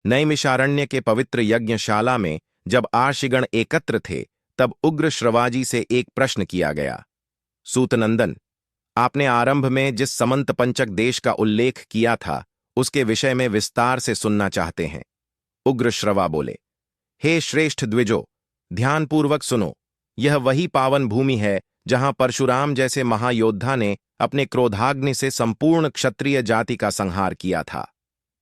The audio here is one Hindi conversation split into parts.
नैमिषारण्य के पवित्र यज्ञशाला में जब आर्षिगण एकत्र थे, तब उग्र श्रवाजी से एक प्रश्न किया गया। सूतनंदन, आपने आरंभ में जिस समंत पंचक देश का उल्लेख किया था, उसके विषय में विस्तार से सुनना चाहते हैं। उग्र श्रवा बोले, हे श्रेष्ठ द्विजो, ध्यानपूर्वक सुनो। यह वही पावन भूमि है जहां परशुराम जैसे महायोद्धा ने अपने क्रोधाग्नि से संपूर्ण क्षत्रिय जाति का संहार किया था।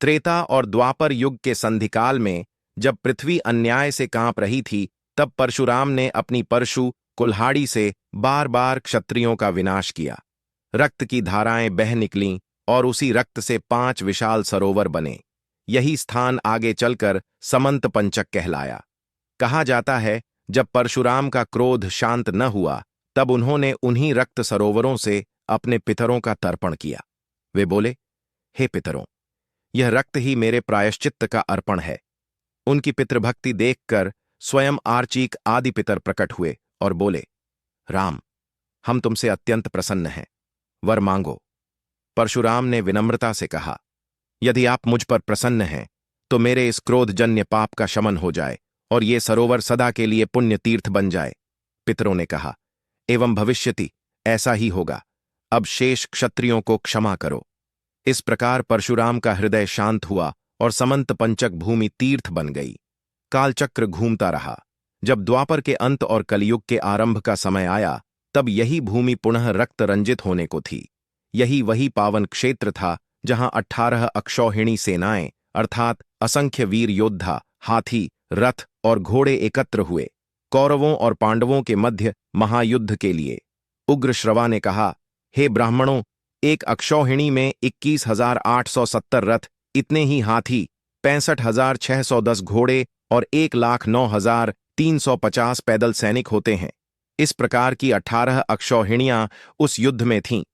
त्रेता और द्वापर युग के संधिकाल में जब पृथ्वी अन्याय से कांप रही थी, तब परशुराम ने अपनी परशु कुल्हाड़ी से बार बार क्षत्रियों का विनाश किया। रक्त की धाराएं बह निकलीं और उसी रक्त से 5 विशाल सरोवर बने। यही स्थान आगे चलकर समंत पंचक कहलाया। कहा जाता है, जब परशुराम का क्रोध शांत न हुआ, तब उन्होंने उन्हीं रक्त सरोवरों से अपने पितरों का तर्पण किया। वे बोले, हे पितरों, यह रक्त ही मेरे प्रायश्चित्त का अर्पण है। उनकी पितृभक्ति देखकर स्वयं आर्चीक आदि पितर प्रकट हुए और बोले, राम, हम तुमसे अत्यंत प्रसन्न हैं, वर मांगो। परशुराम ने विनम्रता से कहा, यदि आप मुझ पर प्रसन्न हैं तो मेरे इस क्रोधजन्य पाप का शमन हो जाए और ये सरोवर सदा के लिए पुण्य तीर्थ बन जाए। पितरों ने कहा, एवं भविष्यति, ऐसा ही होगा। अब शेष क्षत्रियों को क्षमा करो। इस प्रकार परशुराम का हृदय शांत हुआ और समंत पंचक भूमि तीर्थ बन गई। कालचक्र घूमता रहा। जब द्वापर के अंत और कलयुग के आरंभ का समय आया, तब यही भूमि पुनः रक्त रंजित होने को थी। यही वही पावन क्षेत्र था जहां 18 अक्षौहिणी सेनाएं अर्थात असंख्य वीर योद्धा, हाथी, रथ और घोड़े एकत्र हुए, कौरवों और पांडवों के मध्य महायुद्ध के लिए। उग्र श्रवा ने कहा, हे ब्राह्मणों, एक अक्षौहिणी में 21,870 रथ, इतने ही हाथी, 65,610 घोड़े और 1,09,350 पैदल सैनिक होते हैं। इस प्रकार की 18 अक्षौहिणियां उस युद्ध में थीं।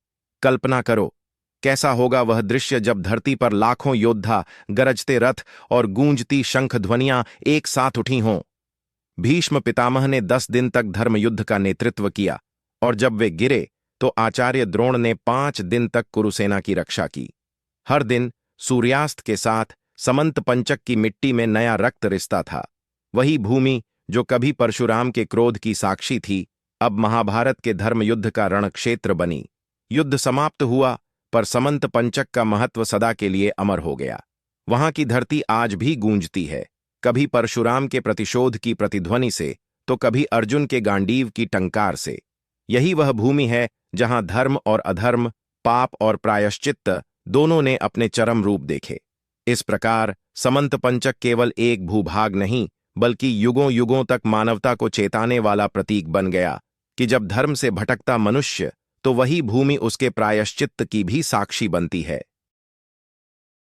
कल्पना करो, कैसा होगा वह दृश्य जब धरती पर लाखों योद्धा, गरजते रथ और गूंजती शंख ध्वनियां एक साथ उठी हों। भीष्म पितामह ने 10 दिन तक धर्मयुद्ध का नेतृत्व किया और जब वे गिरे तो आचार्य द्रोण ने 5 दिन तक कुरुसेना की रक्षा की। हर दिन सूर्यास्त के साथ समंत पंचक की मिट्टी में नया रक्त रिसता था। वही भूमि जो कभी परशुराम के क्रोध की साक्षी थी, अब महाभारत के धर्मयुद्ध का रणक्षेत्र बनी। युद्ध समाप्त हुआ, पर समंत पंचक का महत्व सदा के लिए अमर हो गया। वहां की धरती आज भी गूंजती है, कभी परशुराम के प्रतिशोध की प्रतिध्वनि से, तो कभी अर्जुन के गांडीव की टंकार से। यही वह भूमि है जहां धर्म और अधर्म, पाप और प्रायश्चित्त दोनों ने अपने चरम रूप देखे। इस प्रकार समंत पंचक केवल एक भूभाग नहीं, बल्कि युगों युगों तक मानवता को चेताने वाला प्रतीक बन गया कि जब धर्म से भटकता मनुष्य, तो वही भूमि उसके प्रायश्चित्त की भी साक्षी बनती है।